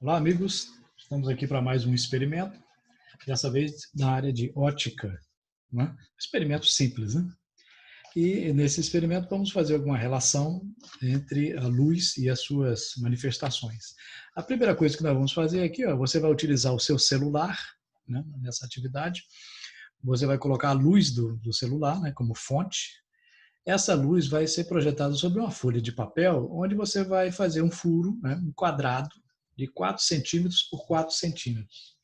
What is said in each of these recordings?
Olá, amigos. Estamos aqui para mais um experimento, dessa vez na área de ótica, né? Experimento simples, né? E nesse experimento vamos fazer alguma relação entre a luz e as suas manifestações. A primeira coisa que nós vamos fazer aqui, ó, você vai utilizar o seu celular, né, nessa atividade. Você vai colocar a luz do celular, né, como fonte. Essa luz vai ser projetada sobre uma folha de papel, onde você vai fazer um furo, né, um quadrado de 4 centímetros por 4 centímetros.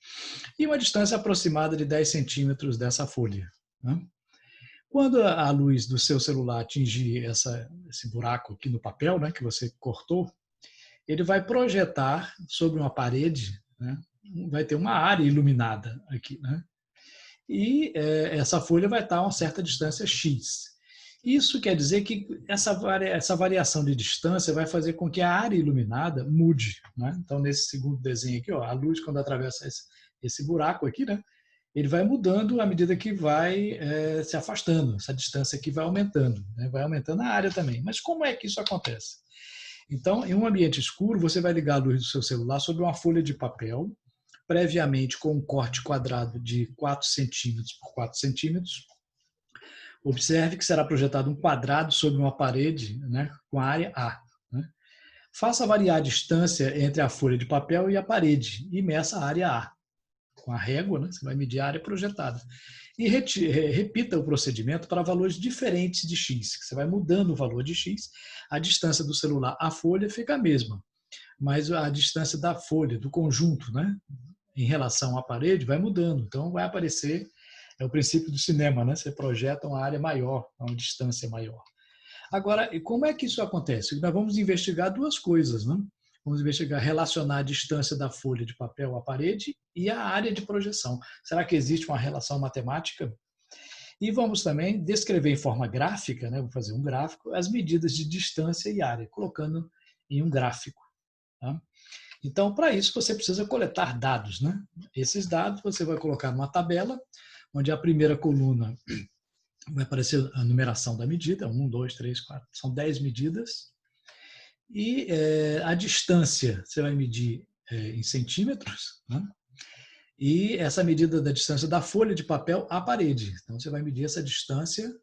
E uma distância aproximada de 10 centímetros dessa folha, né? Quando a luz do seu celular atingir esse buraco aqui no papel, né, que você cortou, ele vai projetar sobre uma parede, né, vai ter uma área iluminada aqui, né? E essa folha vai estar a uma certa distância x. Isso quer dizer que essa variação de distância vai fazer com que a área iluminada mude, né? Então, nesse segundo desenho aqui, ó, a luz, quando atravessa esse buraco aqui, né, ele vai mudando à medida que vai se afastando, essa distância aqui vai aumentando, né, vai aumentando a área também. Mas como é que isso acontece? Então, em um ambiente escuro, você vai ligar a luz do seu celular sobre uma folha de papel, previamente com um corte quadrado de 4 centímetros por 4 centímetros. Observe que será projetado um quadrado sobre uma parede, né, com a área A, né? Faça variar a distância entre a folha de papel e a parede e meça a área A. Com a régua, né, você vai medir a área projetada. E repita o procedimento para valores diferentes de x. Você vai mudando o valor de x, a distância do celular à folha fica a mesma, mas a distância da folha, do conjunto, né, em relação à parede, vai mudando. Então, vai aparecer, é o princípio do cinema, né? Você projeta uma área maior, uma distância maior. Agora, como é que isso acontece? Nós vamos investigar duas coisas, né? Vamos investigar, relacionar a distância da folha de papel à parede e a área de projeção. Será que existe uma relação matemática? E vamos também descrever em forma gráfica, né? Vou fazer um gráfico, as medidas de distância e área, colocando em um gráfico, tá? Então, para isso, você precisa coletar dados, né? Esses dados você vai colocar numa tabela, onde a primeira coluna vai aparecer a numeração da medida, 1, 2, 3, 4, são 10 medidas. E a distância você vai medir em centímetros, né? E essa medida da distância da folha de papel à parede. Então, você vai medir essa distância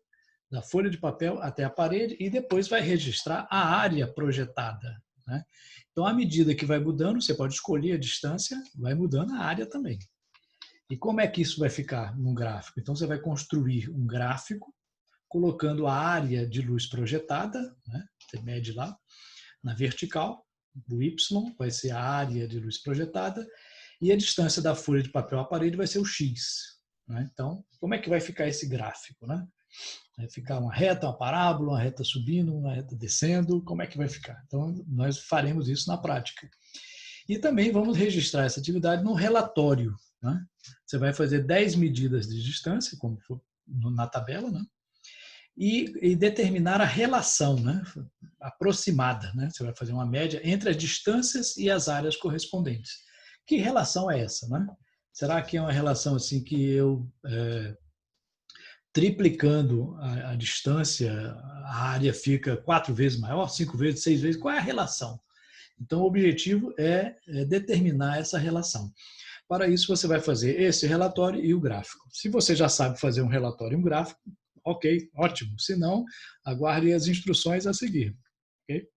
da folha de papel até a parede e depois vai registrar a área projetada, né? Então, à medida que vai mudando, você pode escolher a distância, vai mudando a área também. E como é que isso vai ficar num gráfico? Então, você vai construir um gráfico colocando a área de luz projetada, né? Você mede lá na vertical, o Y vai ser a área de luz projetada e a distância da folha de papel à parede vai ser o X, né? Então, como é que vai ficar esse gráfico, né? Vai ficar uma reta, uma parábola, uma reta subindo, uma reta descendo, como é que vai ficar? Então, nós faremos isso na prática. E também vamos registrar essa atividade num relatório, né? Você vai fazer 10 medidas de distância, como for na tabela, né? E determinar a relação, né, aproximada, né? Você vai fazer uma média entre as distâncias e as áreas correspondentes. Que relação é essa, né? Será que é uma relação assim que eu triplicando a distância, a área fica 4 vezes maior, 5 vezes, 6 vezes? Qual é a relação? Então, o objetivo é determinar essa relação. Para isso, você vai fazer esse relatório e o gráfico. Se você já sabe fazer um relatório e um gráfico, ok, ótimo. Se não, aguarde as instruções a seguir. Okay?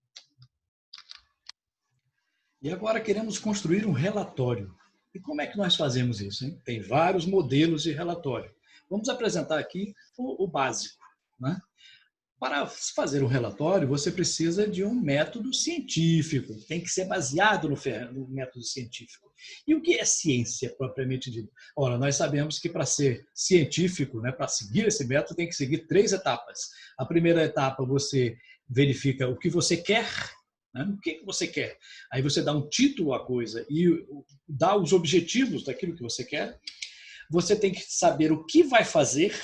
E agora queremos construir um relatório. E como é que nós fazemos isso, hein? Tem vários modelos de relatório. Vamos apresentar aqui o básico, né? Para fazer um relatório, você precisa de um método científico, tem que ser baseado no método científico. E o que é ciência, propriamente dito? Ora, nós sabemos que para ser científico, né, para seguir esse método, tem que seguir 3 etapas. A primeira etapa, você verifica o que você quer, né? O que você quer. Aí você dá um título à coisa e dá os objetivos daquilo que você quer. Você tem que saber o que vai fazer,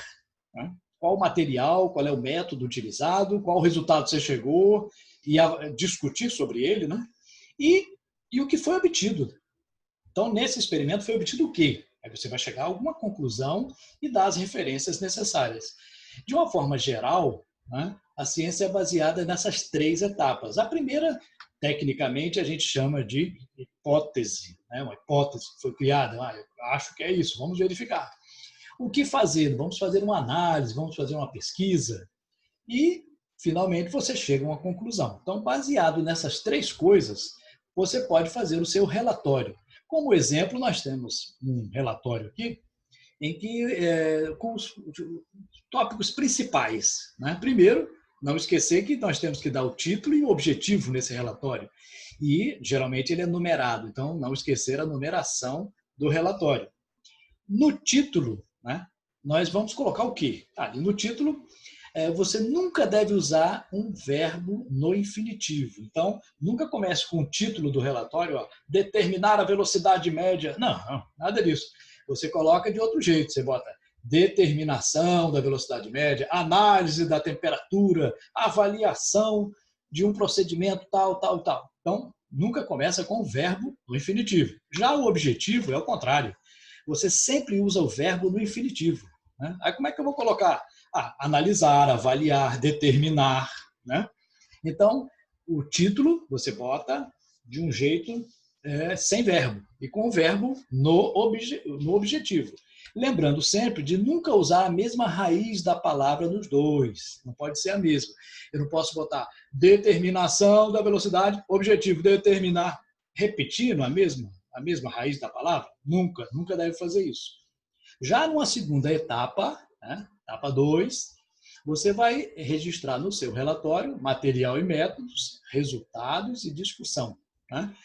né? Qual o material, qual é o método utilizado, qual o resultado você chegou, e discutir sobre ele, né? E o que foi obtido. Então, nesse experimento foi obtido o quê? Aí você vai chegar a alguma conclusão e dar as referências necessárias. De uma forma geral, né, a ciência é baseada nessas 3 etapas. A primeira tecnicamente, a gente chama de hipótese, né? Uma hipótese que foi criada. Eu acho que é isso, vamos verificar. O que fazer? Vamos fazer uma análise, vamos fazer uma pesquisa e, finalmente, você chega a uma conclusão. Então, baseado nessas três coisas, você pode fazer o seu relatório. Como exemplo, nós temos um relatório aqui em que com os tópicos principais, né? Primeiro, não esquecer que nós temos que dar o título e o objetivo nesse relatório. E, geralmente, ele é numerado, então não esquecer a numeração do relatório. No título, né, nós vamos colocar o quê? No título, você nunca deve usar um verbo no infinitivo. Então, nunca comece com o título do relatório, determinar a velocidade média. Não, nada disso. Você coloca de outro jeito, você bota determinação da velocidade média, análise da temperatura, avaliação de um procedimento tal, tal, tal. Então, nunca começa com o verbo no infinitivo. Já o objetivo é o contrário. Você sempre usa o verbo no infinitivo, né? Aí como é que eu vou colocar? Analisar, avaliar, determinar, né? Então, o título você bota de um jeito sem verbo e com o verbo no objetivo. Lembrando sempre de nunca usar a mesma raiz da palavra nos dois. Não pode ser a mesma. Eu não posso botar determinação da velocidade, objetivo, determinar, repetindo a mesma raiz da palavra. Nunca deve fazer isso. Já numa segunda etapa, né, etapa 2, você vai registrar no seu relatório material e métodos, resultados e discussão, né?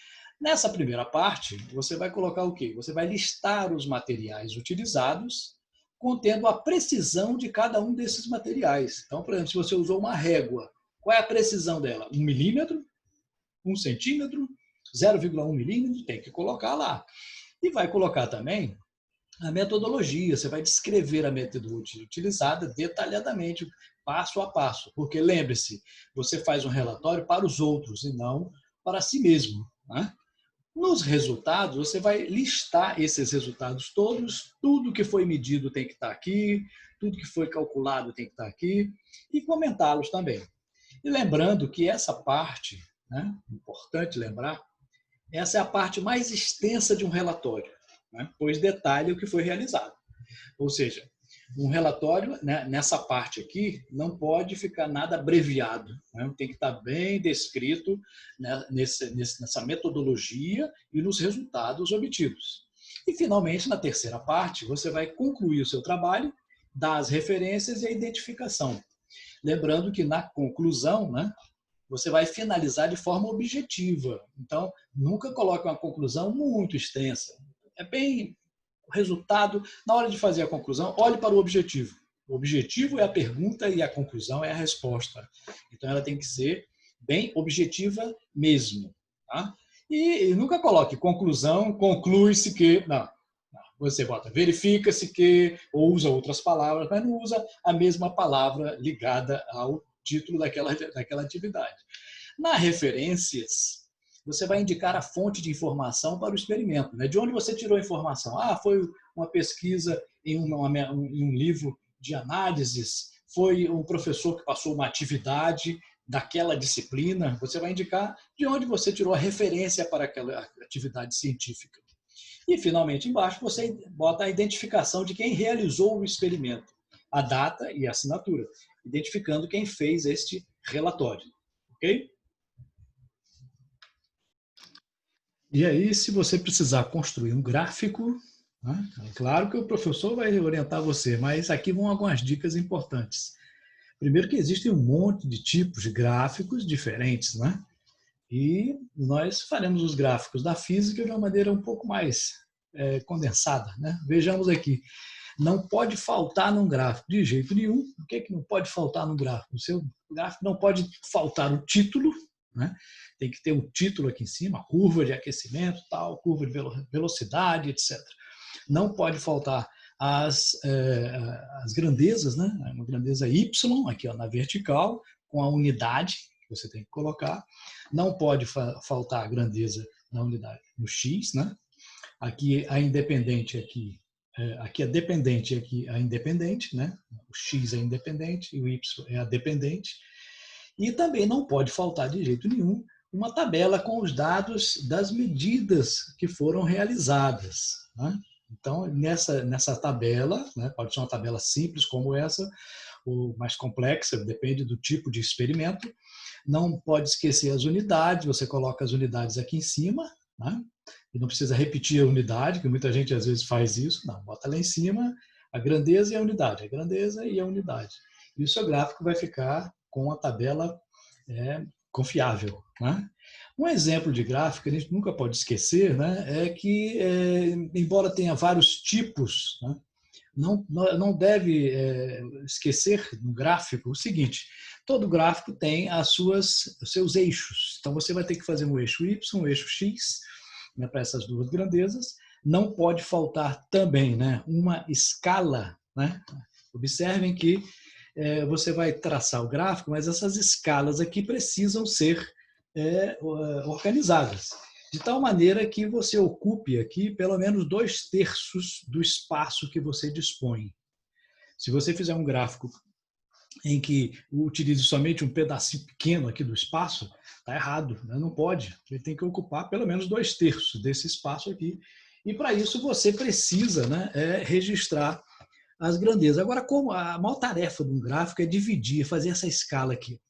Nessa primeira parte, você vai colocar o quê? Você vai listar os materiais utilizados, contendo a precisão de cada um desses materiais. Então, por exemplo, se você usou uma régua, qual é a precisão dela? 1 milímetro, 1 centímetro, 0,1 milímetro, tem que colocar lá. E vai colocar também a metodologia, você vai descrever a metodologia utilizada detalhadamente, passo a passo. Porque lembre-se, você faz um relatório para os outros e não para si mesmo, né? Nos resultados, você vai listar esses resultados todos, tudo que foi medido tem que estar aqui, tudo que foi calculado tem que estar aqui, e comentá-los também. E lembrando que essa parte, né, importante lembrar, essa é a parte mais extensa de um relatório, né, pois detalha o que foi realizado. Ou seja, um relatório, né, nessa parte aqui, não pode ficar nada abreviado, né? Tem que estar bem descrito, né, nessa metodologia e nos resultados obtidos. E, finalmente, na terceira parte, você vai concluir o seu trabalho, dar as referências e a identificação. Lembrando que, na conclusão, né, você vai finalizar de forma objetiva. Então, nunca coloque uma conclusão muito extensa. É bem o resultado, na hora de fazer a conclusão, olhe para o objetivo. O objetivo é a pergunta e a conclusão é a resposta. Então, ela tem que ser bem objetiva mesmo. Tá? E nunca coloque conclusão, conclui-se que... Não. Você bota verifica-se que, ou usa outras palavras, mas não usa a mesma palavra ligada ao título daquela atividade. Na referências, você vai indicar a fonte de informação para o experimento, né? De onde você tirou a informação? Foi uma pesquisa em um livro de análises, foi um professor que passou uma atividade daquela disciplina. Você vai indicar de onde você tirou a referência para aquela atividade científica. E, finalmente, embaixo, você bota a identificação de quem realizou o experimento, a data e a assinatura, identificando quem fez este relatório. Ok? E aí, se você precisar construir um gráfico, né, é claro que o professor vai orientar você, mas aqui vão algumas dicas importantes. Primeiro que existem um monte de tipos de gráficos diferentes, né? E nós faremos os gráficos da física de uma maneira um pouco mais condensada, né? Vejamos aqui. Não pode faltar num gráfico de jeito nenhum. O que é que não pode faltar num gráfico? O seu gráfico não pode faltar o título, né? Tem que ter um título aqui em cima, curva de aquecimento, tal, curva de velocidade, etc. Não pode faltar as grandezas, né? Uma grandeza Y, aqui na vertical, com a unidade que você tem que colocar. Não pode faltar a grandeza na unidade no X, né? Aqui a independente, aqui é dependente, aqui a independente, né? O X é independente e o Y é a dependente. E também não pode faltar de jeito nenhum uma tabela com os dados das medidas que foram realizadas, né? Então, nessa tabela, né, pode ser uma tabela simples como essa, ou mais complexa, depende do tipo de experimento. Não pode esquecer as unidades, você coloca as unidades aqui em cima, né? E não precisa repetir a unidade, que muita gente às vezes faz isso. Não, bota lá em cima a grandeza e a unidade, a grandeza e a unidade. E o seu gráfico vai ficar com a tabela confiável, né? Um exemplo de gráfico que a gente nunca pode esquecer, né, é que, embora tenha vários tipos, né, não deve esquecer no gráfico o seguinte: todo gráfico tem os seus eixos. Então você vai ter que fazer um eixo Y, um eixo X, né, para essas duas grandezas. Não pode faltar também, né, uma escala, né? Observem que você vai traçar o gráfico, mas essas escalas aqui precisam ser organizadas, de tal maneira que você ocupe aqui pelo menos 2/3 do espaço que você dispõe. Se você fizer um gráfico em que utilize somente um pedacinho pequeno aqui do espaço, está errado, né? Não pode. Ele tem que ocupar pelo menos 2/3 desse espaço aqui. E para isso você precisa, né, registrar as grandezas. Agora, como a maior tarefa de um gráfico é dividir, fazer essa escala aqui.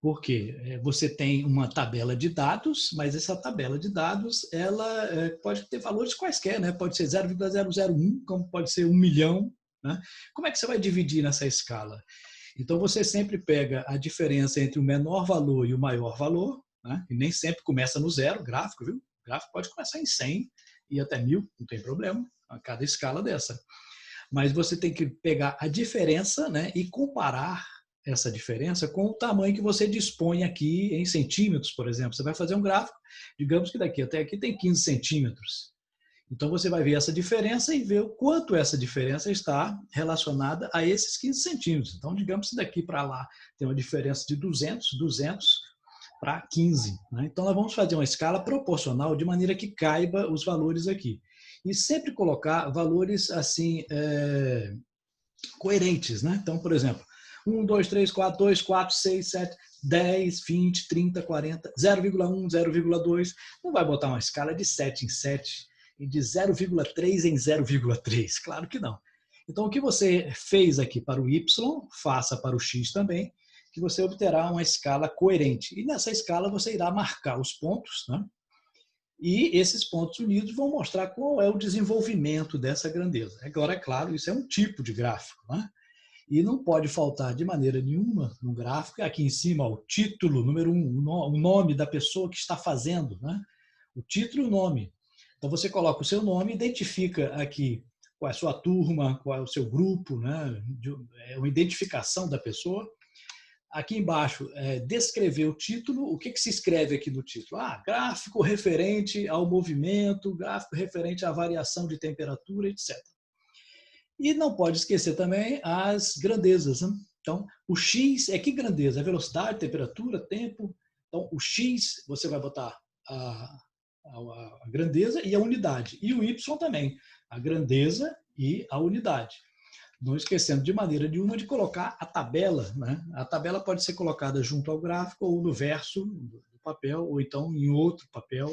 Porque você tem uma tabela de dados, mas essa tabela de dados ela pode ter valores quaisquer, né? Pode ser 0,001, como pode ser 1 milhão. Né? Como é que você vai dividir nessa escala? Então, você sempre pega a diferença entre o menor valor e o maior valor, né? E nem sempre começa no zero, gráfico, viu? O gráfico pode começar em 100 e até 1000, não tem problema, a cada escala dessa. Mas você tem que pegar a diferença, né, e comparar essa diferença com o tamanho que você dispõe aqui em centímetros, por exemplo. Você vai fazer um gráfico, digamos que daqui até aqui tem 15 centímetros. Então você vai ver essa diferença e ver o quanto essa diferença está relacionada a esses 15 centímetros. Então, digamos que daqui para lá tem uma diferença de 200 para 15. Né? Então, nós vamos fazer uma escala proporcional de maneira que caiba os valores aqui. E sempre colocar valores assim coerentes. Né? Então, por exemplo, 1, 2, 3, 4, 2, 4, 6, 7, 10, 20, 30, 40, 0,1, 0,2. Não vai botar uma escala de 7 em 7 e de 0,3 em 0,3. Claro que não. Então, o que você fez aqui para o Y, faça para o X também, que você obterá uma escala coerente. E nessa escala você irá marcar os pontos, né? E esses pontos unidos vão mostrar qual é o desenvolvimento dessa grandeza. Agora, é claro, isso é um tipo de gráfico, né? E não pode faltar de maneira nenhuma no gráfico, aqui em cima, o título, número 1, o nome da pessoa que está fazendo, né? O título e o nome. Então você coloca o seu nome, identifica aqui qual é a sua turma, qual é o seu grupo, né? É uma identificação da pessoa. Aqui embaixo, descrever o título. O que se escreve aqui no título? Gráfico referente ao movimento, gráfico referente à variação de temperatura, etc. E não pode esquecer também as grandezas. Né? Então, o X é que grandeza? É velocidade, temperatura, tempo. Então, o X você vai botar a grandeza e a unidade. E o Y também, a grandeza e a unidade. Não esquecendo de maneira nenhuma de colocar a tabela. Né? A tabela pode ser colocada junto ao gráfico ou no verso do papel, ou então em outro papel.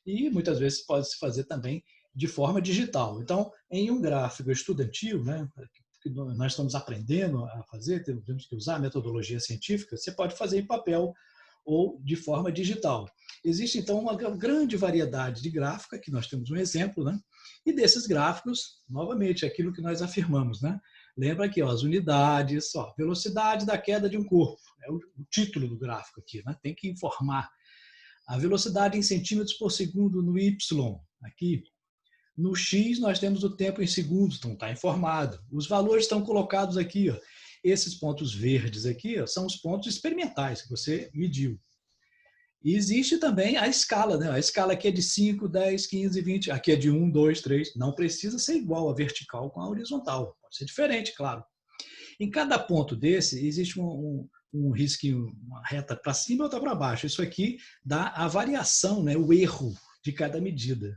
E muitas vezes pode se fazer também de forma digital. Então, em um gráfico estudantil, né, que nós estamos aprendendo a fazer, temos que usar a metodologia científica, você pode fazer em papel ou de forma digital. Existe, então, uma grande variedade de gráfico, aqui nós temos um exemplo, né? E desses gráficos, novamente, aquilo que nós afirmamos, né? Lembra aqui, ó, as unidades, ó, velocidade da queda de um corpo, é o título do gráfico aqui, né? Tem que informar. A velocidade em centímetros por segundo no Y, aqui. No X, nós temos o tempo em segundos, então está informado. Os valores estão colocados aqui, ó. Esses pontos verdes aqui, ó, são os pontos experimentais que você mediu. E existe também a escala, né? A escala aqui é de 5, 10, 15, 20. Aqui é de 1, 2, 3. Não precisa ser igual a vertical com a horizontal. Pode ser diferente, claro. Em cada ponto desse, existe um risquinho, uma reta para cima e outra para baixo. Isso aqui dá a variação, né? O erro de cada medida.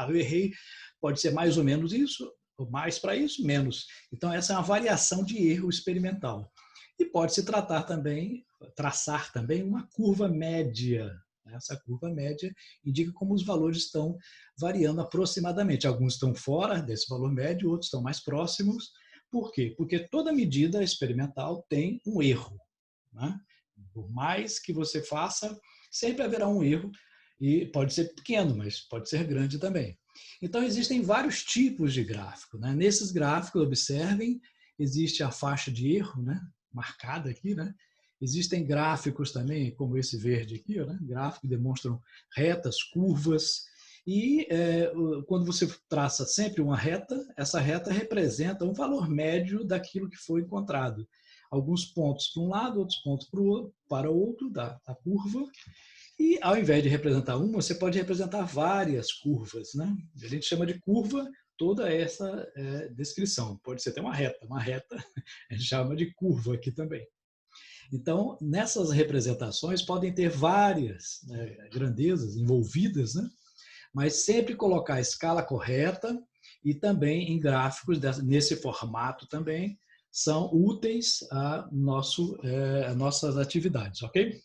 Eu errei, pode ser mais ou menos isso, ou mais para isso, menos. Então, essa é uma variação de erro experimental. E pode se tratar também traçar também uma curva média. Essa curva média indica como os valores estão variando aproximadamente. Alguns estão fora desse valor médio, outros estão mais próximos. Por quê? Porque toda medida experimental tem um erro, né? Por mais que você faça, sempre haverá um erro, e pode ser pequeno, mas pode ser grande também. Então, existem vários tipos de gráfico, né? Nesses gráficos, observem, existe a faixa de erro, né? Marcada aqui, né? Existem gráficos também, como esse verde aqui, né? Gráficos que demonstram retas, curvas, e quando você traça sempre uma reta, essa reta representa um valor médio daquilo que foi encontrado. Alguns pontos para um lado, outros pontos para o outro da curva. E ao invés de representar uma, você pode representar várias curvas, né? A gente chama de curva toda essa descrição. Pode ser até uma reta a gente chama de curva aqui também. Então, nessas representações podem ter várias grandezas envolvidas, né? Mas sempre colocar a escala correta e também em gráficos nesse formato também são úteis a nossas atividades, ok?